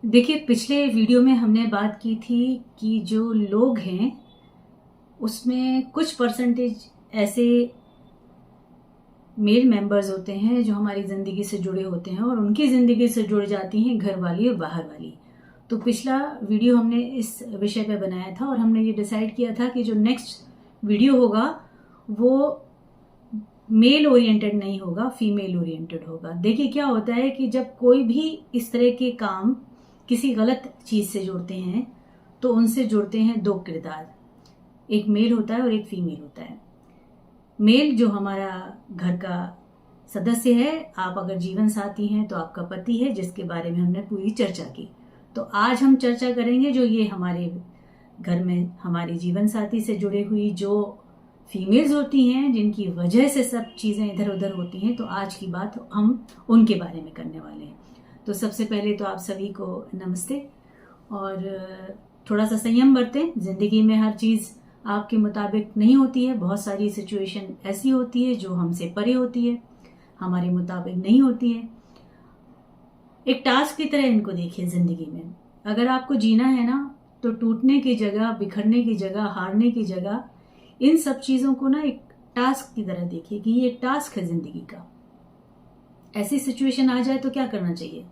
देखिए, पिछले वीडियो में हमने बात की थी कि जो लोग हैं उसमें कुछ परसेंटेज ऐसे मेल मेंबर्स होते हैं जो हमारी ज़िंदगी से जुड़े होते हैं और उनकी ज़िंदगी से जुड़ जाती हैं घर वाली और बाहर वाली। तो पिछला वीडियो हमने इस विषय पे बनाया था और हमने ये डिसाइड किया था कि जो नेक्स्ट वीडियो होगा वो मेल ओरिएंटेड नहीं होगा, फीमेल ओरिएंटेड होगा। देखिए, क्या होता है कि जब कोई भी इस तरह के काम किसी गलत चीज से जुड़ते हैं तो उनसे जुड़ते हैं दो किरदार, एक मेल होता है और एक फीमेल होता है। मेल जो हमारा घर का सदस्य है, आप अगर जीवन साथी हैं तो आपका पति है, जिसके बारे में हमने पूरी चर्चा की। तो आज हम चर्चा करेंगे जो ये हमारे घर में हमारी जीवन साथी से जुड़े हुई जो फीमेल्स होती हैं, जिनकी वजह से सब चीजें इधर उधर होती हैं, तो आज की बात हम उनके बारे में करने वाले हैं। तो सबसे पहले तो आप सभी को नमस्ते। और थोड़ा सा संयम बरतें। जिंदगी में हर चीज आपके मुताबिक नहीं होती है। बहुत सारी सिचुएशन ऐसी होती है जो हमसे परे होती है, हमारे मुताबिक नहीं होती है। एक टास्क की तरह इनको देखिए जिंदगी में। अगर आपको जीना है ना, तो टूटने की जगह, बिखरने की जगह, हारने की जगह, इन सब चीजों को ना एक टास्क की तरह देखिए कि ये एक टास्क है जिंदगी का। ऐसी सिचुएशन आ जाए तो क्या करना चाहिए?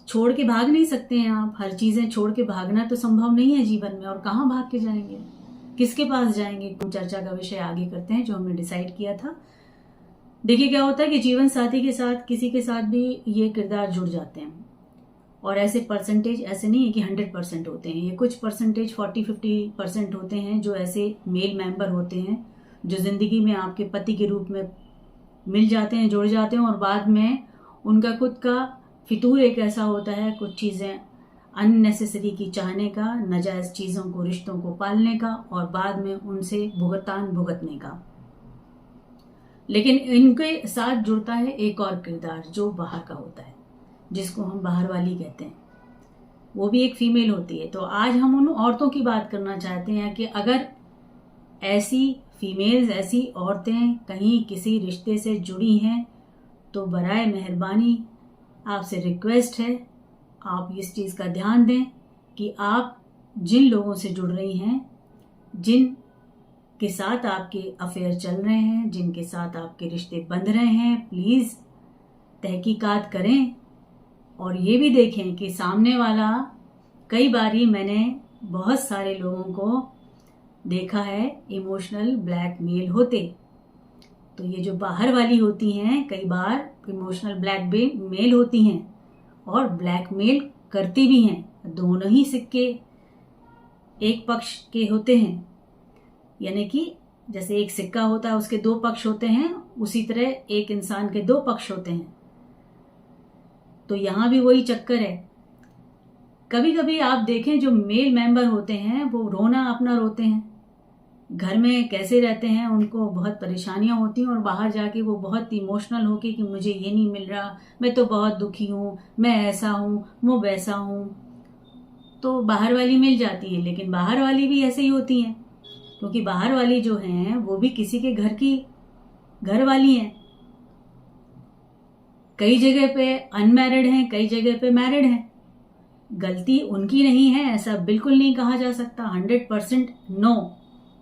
छोड़ के भाग नहीं सकते हैं आप। हर चीजें छोड़ के भागना तो संभव नहीं है जीवन में, और कहाँ भाग के जाएंगे, किसके पास जाएंगे? चर्चा का विषय आगे करते हैं जो हमने डिसाइड किया था। देखिए, क्या होता है कि जीवन साथी के साथ किसी के साथ भी ये किरदार जुड़ जाते हैं, और ऐसे परसेंटेज ऐसे नहीं है कि 100% होते हैं। ये कुछ परसेंटेज 40-50% होते हैं जो ऐसे मेल मेंबर होते हैं जो जिंदगी में आपके पति के रूप में मिल जाते हैं, जुड़ जाते हैं, और बाद में उनका खुद का फितूर एक ऐसा होता है, कुछ चीजें अननेसेसरी की चाहने का, नाजायज चीजों को, रिश्तों को पालने का, और बाद में उनसे भुगतान भुगतने का। लेकिन इनके साथ जुड़ता है एक और किरदार जो बाहर का होता है, जिसको हम बाहर वाली कहते हैं। वो भी एक फीमेल होती है। तो आज हम उन औरतों की बात करना चाहते हैं कि अगर ऐसी फीमेल्स, ऐसी औरतें कहीं किसी रिश्ते से जुड़ी हैं तो बराए मेहरबानी आपसे रिक्वेस्ट है, आप इस चीज का ध्यान दें कि आप जिन लोगों से जुड़ रही हैं, जिन के साथ आपके अफेयर चल रहे हैं, जिनके साथ आपके रिश्ते बंध रहे हैं, प्लीज तहकीकात करें और ये भी देखें कि सामने वाला, कई बारी मैंने बहुत सारे लोगों को देखा है इमोशनल ब्लैकमेल होते। तो ये जो बाहर वाली होती हैं कई बार इमोशनल ब्लैकमेल होती हैं और ब्लैकमेल करती भी हैं। दोनों ही सिक्के एक पक्ष के होते हैं, यानी कि जैसे एक सिक्का होता है उसके दो पक्ष होते हैं, उसी तरह एक इंसान के दो पक्ष होते हैं। तो यहां भी वही चक्कर है। कभी कभी आप देखें जो मेल मेंबर होते हैं वो रोना अपना रोते हैं, घर में कैसे रहते हैं, उनको बहुत परेशानियां होती हैं, और बाहर जाके वो बहुत इमोशनल होके कि मुझे ये नहीं मिल रहा, मैं तो बहुत दुखी हूं, मैं ऐसा हूं, मैं वैसा हूं। तो बाहर वाली मिल जाती है, लेकिन बाहर वाली भी ऐसे ही होती हैं, क्योंकि बाहर वाली जो हैं वो भी किसी के घर की घर वाली हैं। कई जगह पे अनमैरिड हैं, कई जगह पे मैरिड हैं। गलती उनकी नहीं है ऐसा बिल्कुल नहीं कहा जा सकता। 100% नो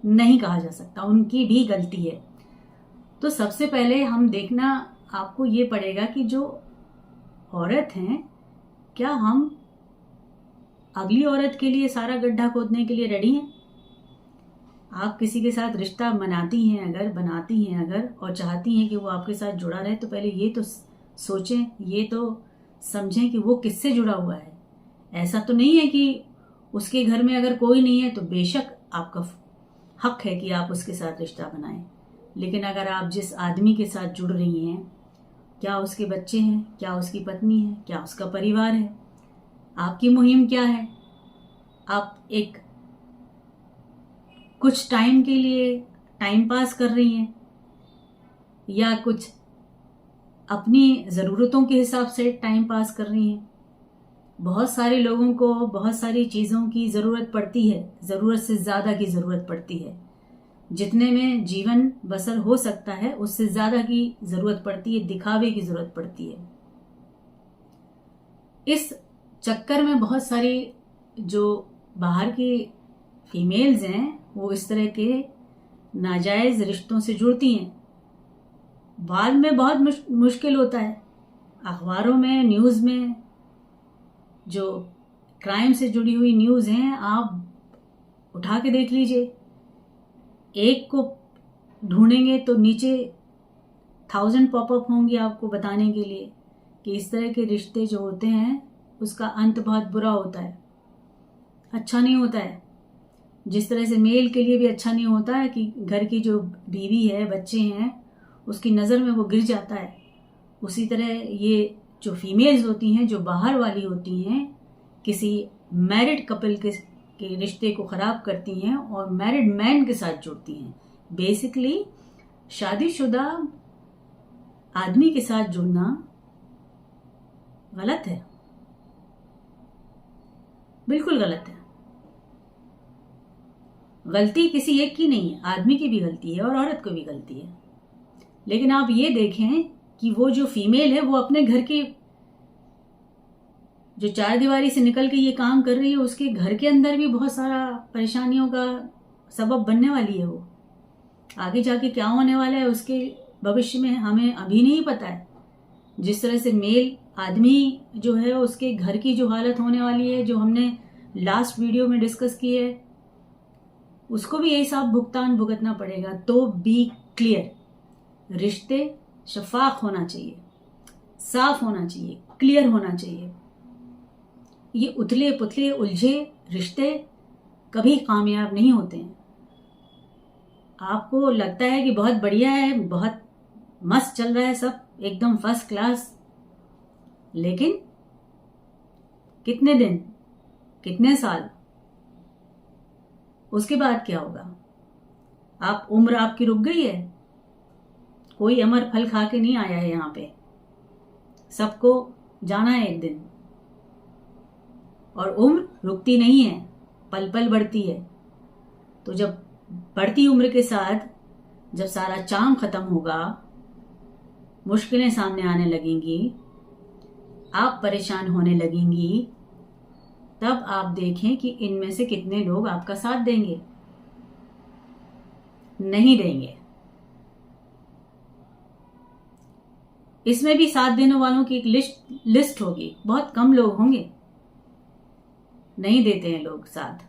नहीं कहा जा सकता, उनकी भी गलती है। तो सबसे पहले हम देखना आपको ये पड़ेगा कि जो औरत हैं, क्या हम अगली औरत के लिए सारा गड्ढा खोदने के लिए रेडी हैं? आप किसी के साथ रिश्ता बनाती हैं अगर और चाहती हैं कि वो आपके साथ जुड़ा रहे, तो पहले ये तो सोचें, ये तो समझें कि वो किससे जुड़ा हुआ है। ऐसा तो नहीं है कि उसके घर में अगर कोई नहीं है तो बेशक आपका हक है कि आप उसके साथ रिश्ता बनाएं, लेकिन अगर आप जिस आदमी के साथ जुड़ रही हैं, क्या उसके बच्चे हैं, क्या उसकी पत्नी है, क्या उसका परिवार है, आपकी मुहिम क्या है? आप एक कुछ टाइम के लिए टाइम पास कर रही हैं, या कुछ अपनी जरूरतों के हिसाब से टाइम पास कर रही हैं? बहुत सारे लोगों को बहुत सारी चीजों की जरूरत पड़ती है, जरूरत से ज्यादा की जरूरत पड़ती है। जितने में जीवन बसर हो सकता है उससे ज्यादा की जरूरत पड़ती है, दिखावे की जरूरत पड़ती है। इस चक्कर में बहुत सारी जो बाहर की फीमेल्स हैं वो इस तरह के नाजायज रिश्तों से जुड़ती हैं। बाद में बहुत मुश्किल होता है। अखबारों में, न्यूज़ में जो क्राइम से जुड़ी हुई न्यूज़ हैं आप उठा के देख लीजिए, एक को ढूंढेंगे तो नीचे 1000 पॉपअप होंगे आपको बताने के लिए कि इस तरह के रिश्ते जो होते हैं उसका अंत बहुत बुरा होता है, अच्छा नहीं होता है। जिस तरह से मेल के लिए भी अच्छा नहीं होता है कि घर की जो बीवी है, बच्चे हैं, उसकी नज़र में वो गिर जाता है, उसी तरह ये जो फीमेल्स होती हैं, जो बाहर वाली होती हैं, किसी मैरिड कपल के रिश्ते को ख़राब करती हैं और मैरिड मैन के साथ जुड़ती हैं। बेसिकली शादीशुदा आदमी के साथ जुड़ना गलत है, बिल्कुल गलत है। गलती किसी एक की नहीं है, आदमी की भी गलती है और औरत को भी गलती है। लेकिन आप ये देखें कि वो जो फीमेल है वो अपने घर की जो चार दीवारी से निकल के ये काम कर रही है, उसके घर के अंदर भी बहुत सारा परेशानियों का सबब बनने वाली है। वो आगे जाके क्या होने वाला है उसके भविष्य में हमें अभी नहीं पता है। जिस तरह से मेल आदमी जो है उसके घर की जो हालत होने वाली है, जो हमने लास्ट वीडियो में डिस्कस की है, उसको भी यही सब भुगतान भुगतना पड़ेगा। तो बी क्लियर, रिश्ते शफाफ होना चाहिए, साफ होना चाहिए, क्लियर होना चाहिए। ये उथले पुथले उलझे रिश्ते कभी कामयाब नहीं होते हैं। आपको लगता है कि बहुत बढ़िया है, बहुत मस्त चल रहा है, सब एकदम फर्स्ट क्लास, लेकिन कितने दिन, कितने साल, उसके बाद क्या होगा? आप उम्र आपकी रुक गई है। कोई अमर फल खा के नहीं आया है यहाँ पे, सबको जाना है एक दिन। और उम्र रुकती नहीं है, पल पल बढ़ती है। तो जब बढ़ती उम्र के साथ जब सारा चार्म खत्म होगा, मुश्किलें सामने आने लगेंगी, आप परेशान होने लगेंगी, तब आप देखें कि इनमें से कितने लोग आपका साथ देंगे। नहीं देंगे। इसमें भी साथ देने वालों की एक लिस्ट होगी, बहुत कम लोग होंगे, नहीं देते हैं लोग साथ।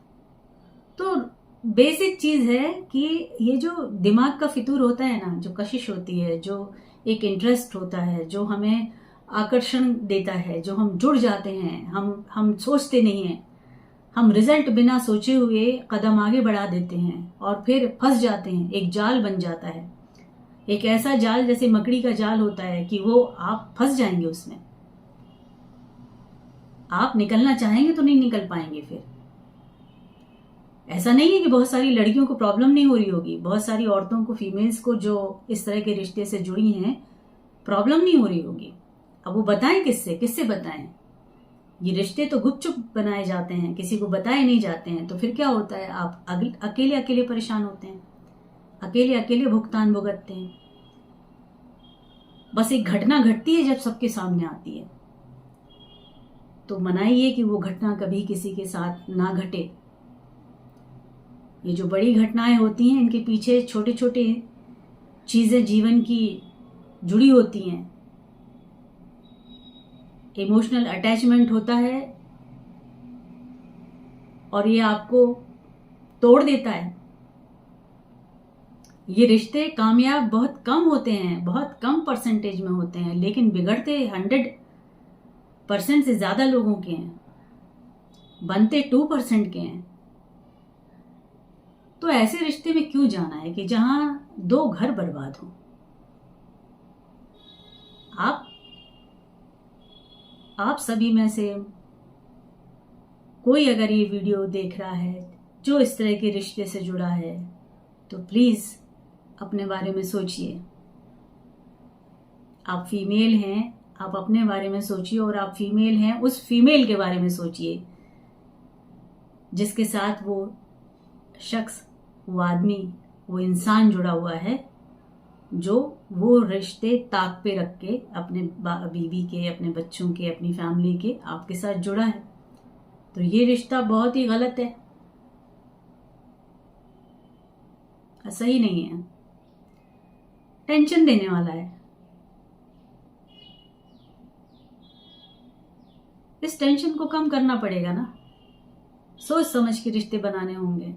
तो बेसिक चीज है कि ये जो दिमाग का फितूर होता है ना, जो कशिश होती है, जो एक इंटरेस्ट होता है, जो हमें आकर्षण देता है, जो हम जुड़ जाते हैं, हम सोचते नहीं हैं, हम रिजल्ट बिना सोचे हुए कदम आगे बढ़ा देते हैं और फिर फंस जाते हैं। एक जाल बन जाता है, एक ऐसा जाल जैसे मकड़ी का जाल होता है कि वो आप फंस जाएंगे उसमें। आप निकलना चाहेंगे तो नहीं निकल पाएंगे। फिर ऐसा नहीं है कि बहुत सारी लड़कियों को प्रॉब्लम नहीं हो रही होगी, बहुत सारी औरतों को, फीमेल्स को जो इस तरह के रिश्ते से जुड़ी हैं, प्रॉब्लम नहीं हो रही होगी। अब वो बताएं किससे बताएं? ये रिश्ते तो गुपचुप बनाए जाते हैं, किसी को बताए नहीं जाते हैं। तो फिर क्या होता है? आप अकेले अकेले परेशान होते हैं, अकेले अकेले भुगतान भुगतते हैं। बस एक घटना घटती है जब सबके सामने आती है, तो मनाइए कि वो घटना कभी किसी के साथ ना घटे। ये जो बड़ी घटनाएं होती हैं, इनके पीछे छोटे छोटे चीजें जीवन की जुड़ी होती हैं। इमोशनल अटैचमेंट होता है और ये आपको तोड़ देता है। ये रिश्ते कामयाब बहुत कम होते हैं, बहुत कम परसेंटेज में होते हैं, लेकिन बिगड़ते 100% से ज्यादा लोगों के हैं, बनते 2% के हैं। तो ऐसे रिश्ते में क्यों जाना है कि जहां 2 घर बर्बाद हो? आप सभी में से कोई अगर ये वीडियो देख रहा है जो इस तरह के रिश्ते से जुड़ा है, तो प्लीज अपने बारे में सोचिए। आप फीमेल हैं, आप अपने बारे में सोचिए, और आप फीमेल हैं, उस फीमेल के बारे में सोचिए जिसके साथ वो शख्स, वो आदमी, वो इंसान जुड़ा हुआ है। जो वो रिश्ते ताक पे रख के अपने बीवी के, अपने बच्चों के, अपनी फैमिली के आपके साथ जुड़ा है, तो ये रिश्ता बहुत ही गलत है, सही नहीं है, टेंशन देने वाला है। इस टेंशन को कम करना पड़ेगा ना, सोच समझ के रिश्ते बनाने होंगे।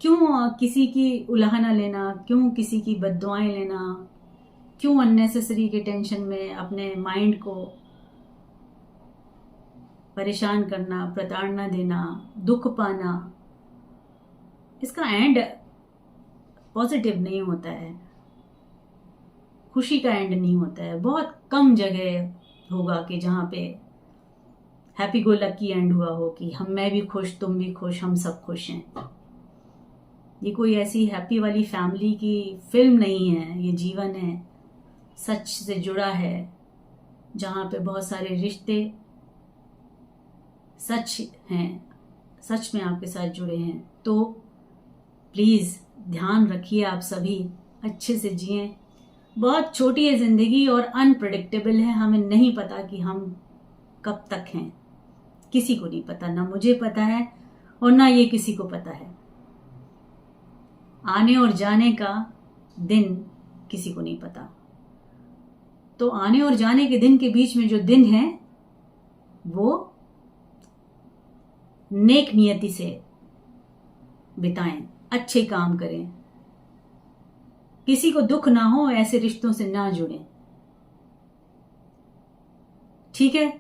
क्यों किसी की उलाहना लेना, क्यों किसी की बद्दुआएं लेना, क्यों अननेसेसरी के टेंशन में अपने माइंड को परेशान करना, प्रताड़ना देना, दुख पाना। इसका एंड पॉजिटिव नहीं होता है, खुशी का एंड नहीं होता है। बहुत कम जगह होगा कि जहां पे हैप्पी गो लकी एंड हुआ हो कि मैं भी खुश, तुम भी खुश, हम सब खुश हैं। ये कोई ऐसी हैप्पी वाली फैमिली की फिल्म नहीं है, ये जीवन है, सच से जुड़ा है, जहां पे बहुत सारे रिश्ते सच हैं, सच में आपके साथ जुड़े हैं। तो प्लीज ध्यान रखिए, आप सभी अच्छे से जिएं। बहुत छोटी है जिंदगी और अनप्रेडिक्टेबल है, हमें नहीं पता कि हम कब तक हैं, किसी को नहीं पता, ना मुझे पता है और ना ये किसी को पता है। आने और जाने का दिन किसी को नहीं पता, तो आने और जाने के दिन के बीच में जो दिन है वो नेक नियति से बिताएं, अच्छे काम करें, किसी को दुख ना हो, ऐसे रिश्तों से ना जुड़ें, ठीक है।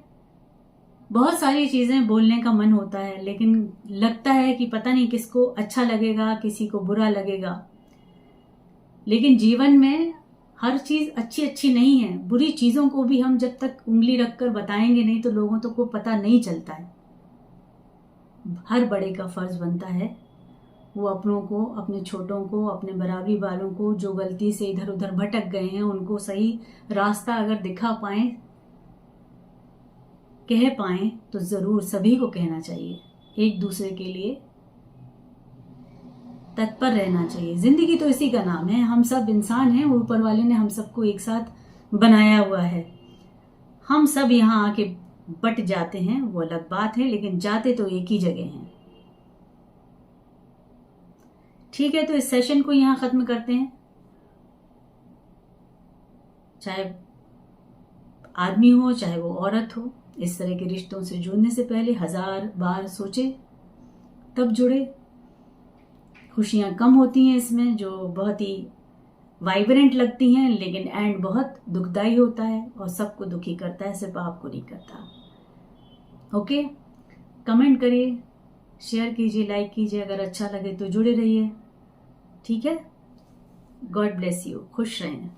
बहुत सारी चीजें बोलने का मन होता है, लेकिन लगता है कि पता नहीं किसको अच्छा लगेगा, किसी को बुरा लगेगा। लेकिन जीवन में हर चीज अच्छी अच्छी नहीं है, बुरी चीजों को भी हम जब तक उंगली रखकर बताएंगे नहीं तो लोगों को पता नहीं चलता है। हर बड़े का फर्ज बनता है वो अपनों को, अपने छोटों को, अपने बराबरी वालों को, जो गलती से इधर उधर भटक गए हैं, उनको सही रास्ता अगर दिखा पाए, कह पाए, तो जरूर सभी को कहना चाहिए। एक दूसरे के लिए तत्पर रहना चाहिए। जिंदगी तो इसी का नाम है, हम सब इंसान हैं, ऊपर वाले ने हम सबको एक साथ बनाया हुआ है। हम सब यहाँ आके बट जाते हैं वो अलग बात है, लेकिन जाते तो एक ही जगह हैं। ठीक है, तो इस सेशन को यहां खत्म करते हैं। चाहे आदमी हो चाहे वो औरत हो, इस तरह के रिश्तों से जुड़ने से पहले 1000 बार सोचे तब जुड़े। खुशियां कम होती हैं इसमें, जो बहुत ही वाइब्रेंट लगती हैं, लेकिन एंड बहुत दुखदाई होता है और सबको दुखी करता है, सिर्फ आपको नहीं करता। ओके, कमेंट करिए, शेयर कीजिए, लाइक कीजिए, अगर अच्छा लगे तो जुड़े रहिए। ठीक है, गॉड ब्लेस यू, खुश रहें।